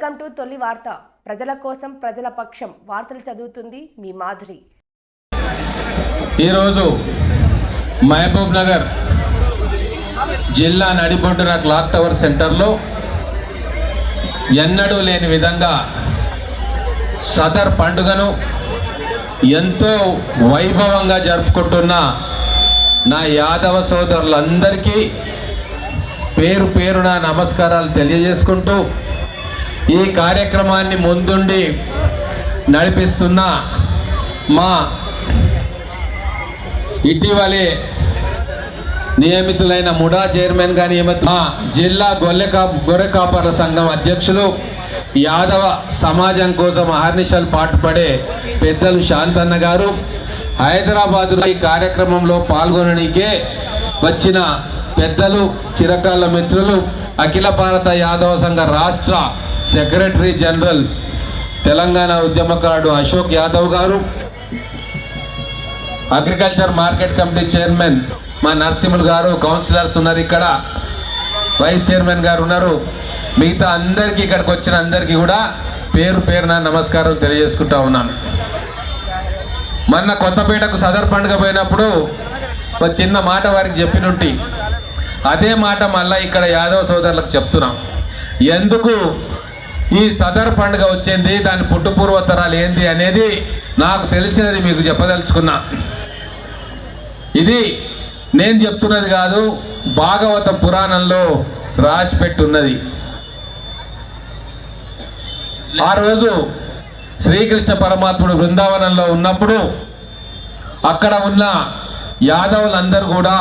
Welcome to తొలి వార్త. ప్రజల కోసం ప్రజల పక్షం వార్తలు చదువుతుంది మీ మాధురి. ఈరోజు మహబూబ్ నగర్ జిల్లా నడిబొడ్డున క్లాక్ టవర్ సెంటర్లో ఎన్నడూ లేని విధంగా సదర్ పండుగను ఎంతో వైభవంగా జరుపుకుంటున్న నా యాదవ సోదరులందరికీ పేరు పేరున నమస్కారాలు తెలియజేసుకుంటూ ఈ కార్యక్రమాన్ని ముందుండి నడిపిస్తున్న మా ఇటీవలే నియమితులైన ముడా చైర్మన్ గా మా జిల్లా గొర్రె కాపర్ల సంఘం అధ్యక్షులు యాదవ సమాజం కోసం అహర్నిశలు పాటుపడే పెద్దలు శాంతన్న గారు, హైదరాబాదులో ఈ కార్యక్రమంలో పాల్గొనడానికే వచ్చిన పెద్దలు, చిరకాల మిత్రులు, అఖిల భారత యాదవ సంఘ రాష్ట్ర సెక్రటరీ జనరల్ తెలంగాణ ఉద్యమకారుడు అశోక్ యాదవ్ గారు, అగ్రికల్చర్ మార్కెట్ కమిటీ చైర్మన్ మా నరసింహులు గారు, కౌన్సిలర్స్ ఉన్నారు, ఇక్కడ వైస్ చైర్మన్ గారు ఉన్నారు, మిగతా అందరికీ ఇక్కడికి వచ్చిన అందరికీ కూడా పేరు పేరున నమస్కారం తెలియజేసుకుంటా ఉన్నాను. మొన్న కొత్తపేటకు సదర్ పండుగ పోయినప్పుడు ఒక చిన్న మాట వారికి చెప్పినుంటి, అదే మాట మళ్ళీ ఇక్కడ యాదవ సోదరులకు చెప్తున్నాం. ఎందుకు ఈ సదర్ పండుగ వచ్చింది, దాని పుట్టుపూర్వోత్తరాలు ఏంది అనేది నాకు తెలిసినది మీకు చెప్పదలుచుకున్నా. ఇది నేను చెప్తున్నది కాదు, భాగవత పురాణంలో రాసి పెట్టున్నది. ఆ రోజు శ్రీకృష్ణ పరమాత్ముడు బృందావనంలో ఉన్నప్పుడు అక్కడ ఉన్న యాదవులందరూ కూడా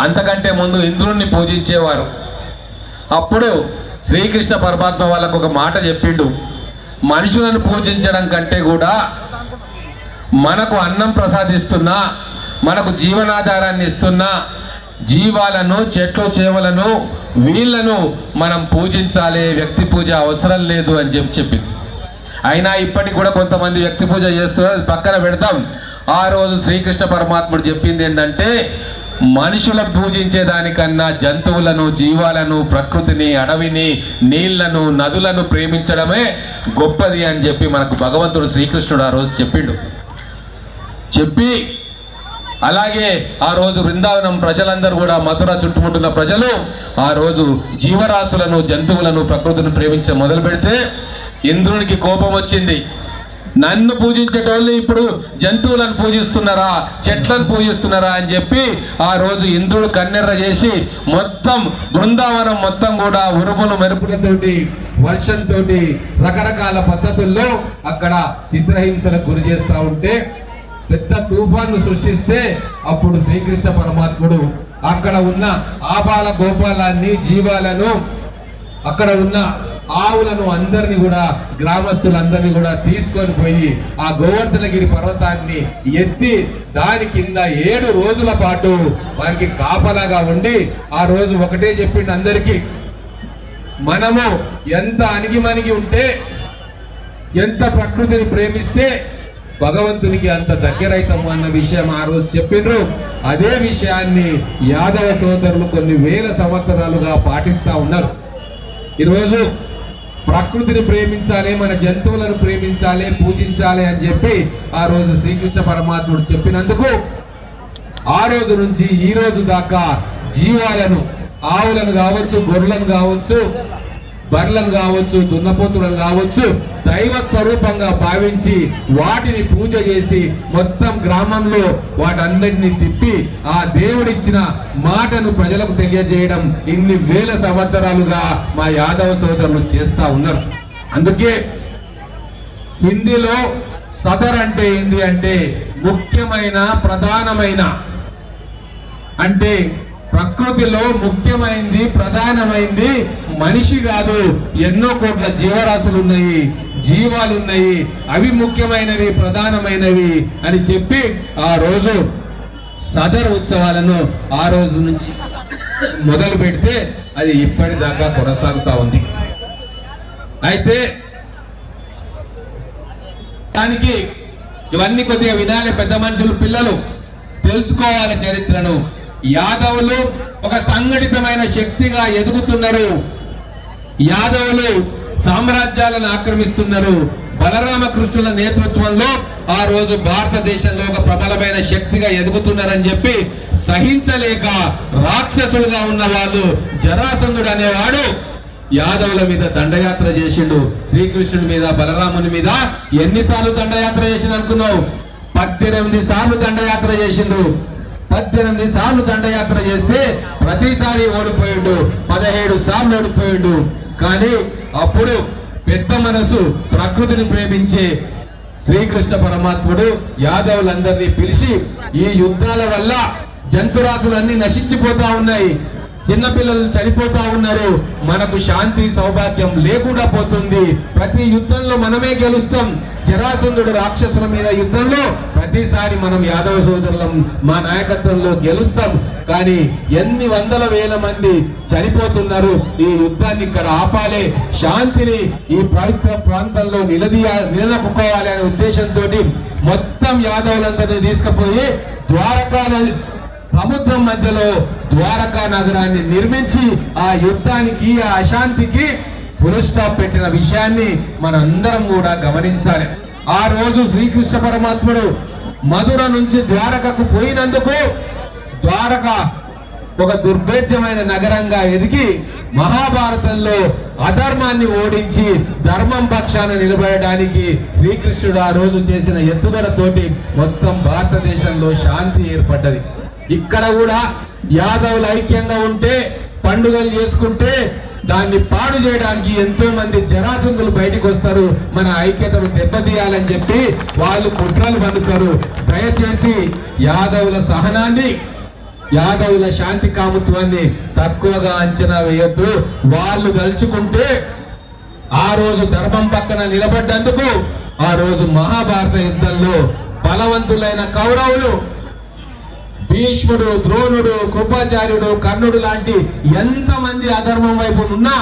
అంతకంటే ముందు ఇంద్రుణ్ణి పూజించేవారు. అప్పుడు శ్రీకృష్ణ పరమాత్మ వాళ్ళకు ఒక మాట చెప్పిండు, మనుషులను పూజించడం కంటే కూడా మనకు అన్నం ప్రసాదిస్తున్నా, మనకు జీవనాధారాన్ని ఇస్తున్నా జీవాలను, చెట్లు చేమలను, వీళ్లను మనం పూజించాలి, వ్యక్తి పూజ అవసరం లేదు అని చెప్పింది. అయినా ఇప్పటికి కూడా కొంతమంది వ్యక్తి పూజ చేస్తున్నారు, అది పక్కన పెడతాం. ఆ రోజు శ్రీకృష్ణ పరమాత్ముడు చెప్పింది ఏంటంటే, మనుషులను పూజించేదానికన్నా జంతువులను, జీవాలను, ప్రకృతిని, అడవిని, నీళ్లను, నదులను ప్రేమించడమే గొప్పది అని చెప్పి మనకు భగవంతుడు శ్రీకృష్ణుడు ఆ రోజు చెప్పిండు. చెప్పి అలాగే ఆ రోజు బృందావనం ప్రజలందరూ కూడా, మథుర చుట్టుముట్టున్న ప్రజలు ఆ రోజు జీవరాశులను, జంతువులను, ప్రకృతిని ప్రేమించడం మొదలు పెడితే ఇంద్రునికి కోపం వచ్చింది. నన్ను పూజించేటోళ్ళు ఇప్పుడు జంతువులను పూజిస్తున్నారా, చెట్లను పూజిస్తున్నారా అని చెప్పి ఆ రోజు ఇంద్రుడు కన్నెర్ర చేసి మొత్తం బృందావనం మొత్తం కూడా ఉరుములు మెరుపులతోటి, వర్షంతో, రకరకాల పద్ధతుల్లో అక్కడ చిత్రహింసలకు గురి చేస్తూ ఉంటే పెద్ద తుఫాను సృష్టిస్తే అప్పుడు శ్రీకృష్ణ పరమాత్ముడు అక్కడ ఉన్న ఆబాల గోపాలాన్ని, జీవాలను, అక్కడ ఉన్న ఆవులను అందరినీ కూడా, గ్రామస్తులందరినీ కూడా తీసుకొని పోయి ఆ గోవర్ధనగిరి పర్వతాన్ని ఎత్తి దాని కింద 7 రోజుల పాటు వారికి కాపలాగా ఉండి ఆ రోజు ఒకటే చెప్పిండు అందరికీ, మనము ఎంత అణిగిమణిగి ఉంటే, ఎంత ప్రకృతిని ప్రేమిస్తే భగవంతునికి అంత దగ్గరైతాము అన్న విషయం ఆ రోజు చెప్పిండ్రు. అదే విషయాన్ని యాదవ సోదరులు కొన్ని వేల సంవత్సరాలుగా పాటిస్తూ ఉన్నారు. ఈరోజు ప్రకృతిని ప్రేమించాలి, మన జంతువులను ప్రేమించాలి, పూజించాలి అని చెప్పి ఆ రోజు శ్రీకృష్ణ పరమాత్ముడు చెప్పినందుకు ఆ రోజు నుంచి ఈ రోజు దాకా జీవాలను, ఆవులను కావచ్చు, గొర్రెలను కావచ్చు, బర్రెలను కావచ్చు, దున్నపోతులను కావచ్చు, దైవ స్వరూపంగా భావించి వాటిని పూజ చేసి మొత్తం గ్రామంలో వాటన్నిటిని తిప్పి ఆ దేవుడిచ్చిన మాటను ప్రజలకు తెలియజేయడం ఇన్ని వేల సంవత్సరాలుగా మా యాదవ సోదరులు చేస్తా ఉన్నారు. అందుకే హిందీలో సదర్ అంటే ఏంటి అంటే ముఖ్యమైన, ప్రధానమైన, అంటే ప్రకృతిలో ముఖ్యమైనది, ప్రధానమైనది మనిషి కాదు, ఎన్నో కోట్ల జీవరాశులు ఉన్నాయి, జీవాలు ఉన్నాయి, అవి ముఖ్యమైనవి, ప్రధానమైనవి అని చెప్పి ఆ రోజు సదర్ ఉత్సవాలను ఆ రోజు నుంచి మొదలు పెడితే అది ఇప్పటిదాకా కొనసాగుతా ఉంది. అయితే దానికి ఇవన్నీ కొద్దిగా వినాలి, పెద్ద మనుషులు, పిల్లలు తెలుసుకోవాలి చరిత్రను. యాదవులు ఒక సంఘటితమైన శక్తిగా ఎదుగుతున్నారు. యాదవులు సామ్రాజ్యాలను ఆక్రమిస్తున్నారు. బలరామకృష్ణుల నేతృత్వంలో ఆ రోజు భారతదేశంలో ఒక ప్రబలమైన శక్తిగా ఎదుగుతున్నారని చెప్పి సహించలేక రాక్షసులుగా ఉన్న వాళ్ళు జరాసంధుడు అనేవాడు యాదవుల మీద దండయాత్ర చేసిండు. శ్రీకృష్ణుడి మీద బలరాముని మీద ఎన్నిసార్లు దండయాత్ర చేసిండు అనుకున్నావు? 18 సార్లు దండయాత్ర చేసిండు. 18 సార్లు దండయాత్ర చేస్తే ప్రతిసారి ఓడిపోయిండు. 17 సార్లు ఓడిపోయిండు. కానీ అప్పుడు పెద్ద మనసు, ప్రకృతిని ప్రేమించే శ్రీకృష్ణ పరమాత్ముడు యాదవులందరినీ పిలిచి, ఈ యుద్ధాల వల్ల జంతురాశులన్నీ నశించిపోతా ఉన్నాయి, చిన్నపిల్లలు చనిపోతా ఉన్నారు, మనకు శాంతి సౌభాగ్యం లేకుండా పోతుంది, ప్రతి యుద్ధంలో మనమే గెలుస్తాం. జరాసంధుడు రాక్షసుల మీద యుద్ధంలో ప్రతిసారి మనం యాదవ సోదరులం మా నాయకత్వంలో గెలుస్తాం. కానీ ఎన్ని వందల వేల మంది చనిపోతున్నారు, ఈ యుద్ధాన్ని ఇక్కడ ఆపాలి, శాంతిని ఈ పవిత్ర ప్రాంతంలో నిలదొక్కుకోవాలి అనే ఉద్దేశంతో మొత్తం యాదవులందరినీ తీసుకుపోయి ద్వారకా సముద్రం మధ్యలో ద్వారకా నగరాన్ని నిర్మించి ఆ యుద్ధానికి, ఆ అశాంతికి ఫుల్ స్టాప్ పెట్టిన విషయాన్ని మనందరం కూడా గమనించాలి. ఆ రోజు శ్రీకృష్ణ పరమాత్ముడు మధుర నుంచి ద్వారకకు పోయినందుకు ద్వారక ఒక దుర్భేద్యమైన నగరంగా ఎదిగి మహాభారతంలో అధర్మాన్ని ఓడించి ధర్మం పక్షాన నిలబడడానికి శ్రీకృష్ణుడు ఆ రోజు చేసిన ఎత్తుగడతోటి మొత్తం భారతదేశంలో శాంతి ఏర్పడ్డది. ఇక్కడ కూడా యాదవులు ఐక్యంగా ఉంటే, పండుగలు చేసుకుంటే దాన్ని పాడు చేయడానికి ఎంతో మంది జరాసంధులు బయటకు వస్తారు, మన ఐక్యతను దెబ్బతీయాలని చెప్పి వాళ్ళు కుట్రలు పన్నుతారు. దయచేసి యాదవుల సహనాన్ని, యాదవుల శాంతి కాముత్వాన్ని తక్కువగా అంచనా వేయొద్దు. వాళ్ళు తలుచుకుంటే ఆ రోజు ధర్మం పక్కన నిలబడ్డందుకు ఆ రోజు మహాభారత యుద్ధంలో బలవంతులైన కౌరవులు, భీష్ముడు, ద్రోణుడు, కృపాచార్యుడు, కర్ణుడు లాంటి ఎంతమంది అధర్మం వైపు ఉన్నా,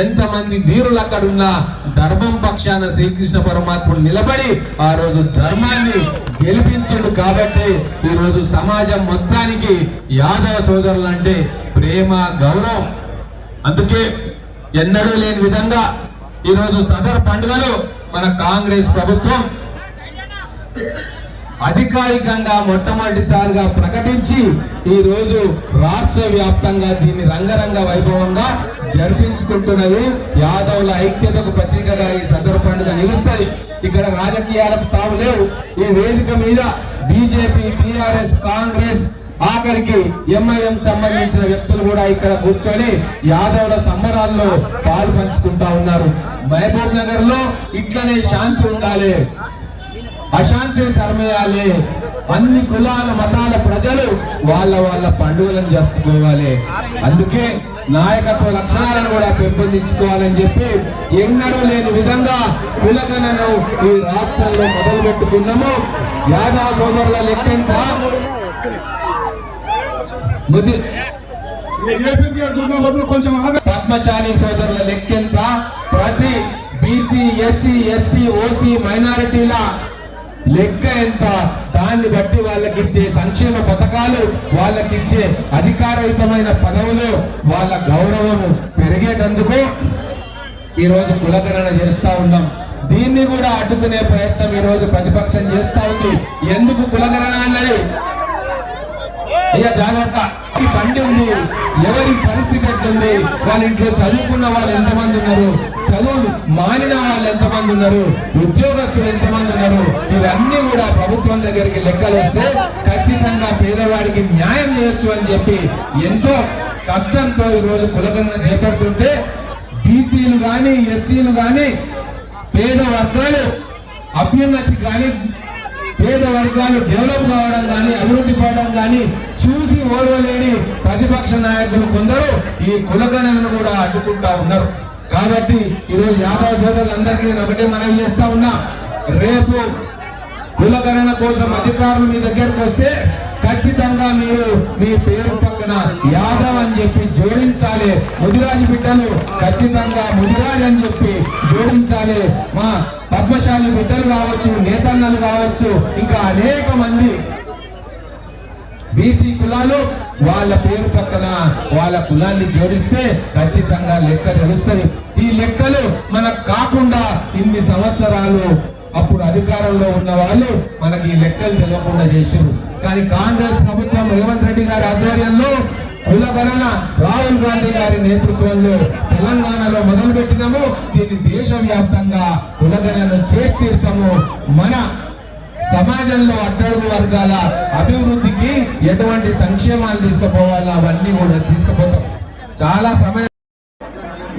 ఎంతమంది వీరులు అక్కడున్నా ధర్మం పక్షాన శ్రీకృష్ణ పరమాత్ముడు నిలబడి ఆ రోజు ధర్మాన్ని గెలిపించిండు. కాబట్టి ఈ రోజు సమాజం మొత్తానికి యాదవ సోదరులు అంటే ప్రేమ, గౌరవం. అందుకే ఎన్నడూ లేని విధంగా ఈరోజు సదర్ పండుగలు మన కాంగ్రెస్ ప్రభుత్వం అధికారికంగా మొట్టమొదటిసారిగా ప్రకటించి ఈ రోజు రాష్ట్ర వ్యాప్తంగా దీన్ని రంగరంగ వైభవంగా జరిపించుకుంటున్నది. యాదవుల ఐక్యతకు ప్రతీకగా ఈ సదరు పండుగ నిలుస్తుంది. ఇక్కడ రాజకీయాలకు తావు లేవు. ఈ వేదిక మీద బీజేపీ, టీఆర్ఎస్, కాంగ్రెస్, ఆఖరికి ఎంఐఎం సంబంధించిన వ్యక్తులు కూడా ఇక్కడ కూర్చొని యాదవుల సంబరాల్లో పాలు పంచుకుంటా ఉన్నారు. మహబూబ్ నగర్ లో ఇట్లనే శాంతి ఉండాలి, అశాంతిని తరమేయాలి, అన్ని కులాల మతాల ప్రజలు వాళ్ళ పండుగలను జరుపుకోవాలి. అందుకే నాయకత్వ లక్షణాలను కూడా పెంపొందించుకోవాలని చెప్పి ఎన్నడూ లేని విధంగా కులగణను ఈ రాష్ట్రంలో మొదలు పెట్టుకున్నాము. యాదవ సోదరుల లెక్కెంత, పద్మశాలి సోదరుల లెక్కెంత, ప్రతి బీసీ, ఎస్సీ, ఎస్టీ, ఓసీ, మైనారిటీల లెక్క ఎంత, దాన్ని బట్టి వాళ్ళకిచ్చే సంక్షేమ పథకాలు, వాళ్ళకిచ్చే అధికారయుతమైన పదవులు, వాళ్ళ గౌరవము పెరిగేటందుకు ఈరోజు కులగణన చేస్తా ఉన్నాం. దీన్ని కూడా అడ్డుకునే ప్రయత్నం ఈరోజు ప్రతిపక్షం చేస్తా ఉంది. ఎందుకు కులగణన అన్నది? అయ్యా జాగ్రత్త, ఈ బండి ఉంది, ఎవరి పరిస్థితి ఎట్లుంది, వాళ్ళ ఇంట్లో చదువుకున్న వాళ్ళు ఎంతమంది ఉన్నారు, చదువు మానిన వాళ్ళు ఎంతమంది ఉన్నారు, ఉద్యోగస్తులు ఎంతమంది ఉన్నారు, ఇవన్నీ కూడా ప్రభుత్వం దగ్గరికి లెక్కలు వస్తే ఖచ్చితంగా పేదవాడికి న్యాయం చేయొచ్చు అని చెప్పి ఎంతో కష్టంతో ఈరోజు కులగణన చేపడుతుంటే బీసీలు కానీ, ఎస్సీలు కానీ, పేద వర్గాలు అభ్యున్నతి కానీ, పేద వర్గాలు డెవలప్ కావడం కానీ, అభివృద్ధి పడడం కానీ చూసి ఓర్వలేని ప్రతిపక్ష నాయకులు కొందరు ఈ కులగణనను కూడా అడ్డుకుంటా ఉన్నారు. కాబట్టి ఈరోజు యాదవ సోదరులందరికీ నేను ఒకటే మనవి చేస్తా ఉన్నా, రేపు కులగణన కోసం అధికారులు మీ దగ్గరకు వస్తే ఖచ్చితంగా మీరు మీ పేరు పక్కన యాదవ్ అని చెప్పి జోడించాలి. ముదిరాజు బిడ్డలు ఖచ్చితంగా ముదిరాజు అని చెప్పి జోడించాలి. మా పద్మశాలి బిడ్డలు కావచ్చు, నేతన్నలు కావచ్చు, ఇంకా అనేక మంది బీసీ కులాలు వాళ్ళ పేరు పక్కన వాళ్ళ కులాన్ని జోడిస్తే ఖచ్చితంగా లెక్క తెలుస్తుంది. ఈ లెక్కలు మనకు కాకుండా ఇన్ని సంవత్సరాలు అప్పుడు అధికారంలో ఉన్న వాళ్ళు మనకి ఈ లెక్కలు తెలియకుండా చేశారు. కానీ కాంగ్రెస్ ప్రభుత్వం రేవంత్ రెడ్డి గారి ఆధ్వర్యంలో కులగణన రాహుల్ గాంధీ గారి నేతృత్వంలో తెలంగాణలో మొదలు పెట్టినాము. దీన్ని దేశవ్యాప్తంగా కులగణన చేసి తీస్తాము. మన సమాజంలో అట్టడుగు వర్గాల అభివృద్ధికి ఎటువంటి సంక్షేమాలు తీసుకుపోవాలో అవన్నీ కూడా తీసుకుపోతాం. చాలా సమయం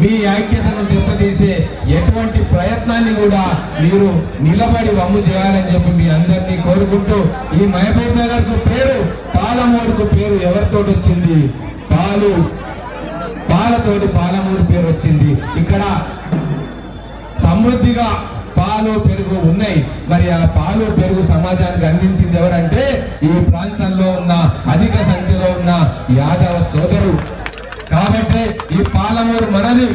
మీ ఐక్యతను దెబ్బతీసే ఎటువంటి ప్రయత్నాన్ని కూడా మీరు నిలబడి వమ్ము చేయాలని చెప్పి మీ అందరినీ కోరుకుంటూ, ఈ మహబూబ్ నగర్ కు పేరు పాలమూరుకు పేరు ఎవరితోటి వచ్చింది? పాలతోటి పాలమూరు పేరు వచ్చింది. ఇక్కడ సమృద్ధిగా పాలు పెరుగు ఉన్నాయి. మరి ఆ పాలు పెరుగు సమాజానికి అందించింది ఎవరంటే ఈ ప్రాంతంలో ఉన్న అధిక సంఖ్యలో ఉన్న యాదవ సోదరులు. కాబట్టి ఈ పాలమూరు మనది.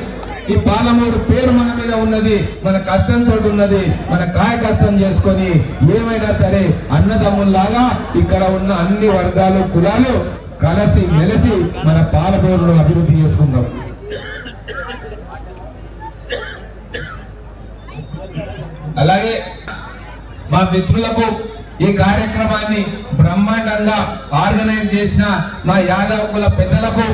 ఈ పాలమూరు పేరు మన మీద ఉన్నది, మన కష్టంతో ఉన్నది. మన కాయ కష్టం చేసుకొని ఏమైనా సరే అన్నదమ్ముల్లాగా ఇక్కడ ఉన్న అన్ని వర్గాలు కులాలు కలిసి మెలిసి మన పాలమూరును అభివృద్ధి చేసుకుందాం. అలాగే మా మిత్రులకు ఈ కార్యక్రమాన్ని బ్రహ్మాండంగా ఆర్గనైజ్ చేసిన మా యాదవ్ కుల పెద్దలకు,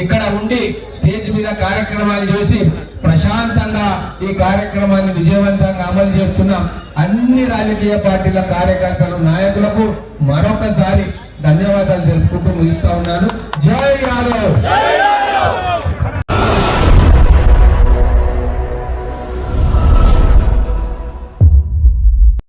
ఇక్కడ ఉండి స్టేజ్ మీద కార్యక్రమాలు చేసి ప్రశాంతంగా ఈ కార్యక్రమాన్ని విజయవంతంగా అమలు చేస్తున్నాం అన్ని రాజకీయ పార్టీల కార్యకర్తలు, నాయకులకు మరొకసారి ధన్యవాదాలు తెలుపుకుంటూ ముగిస్తా ఉన్నాను. జై యాదవ్.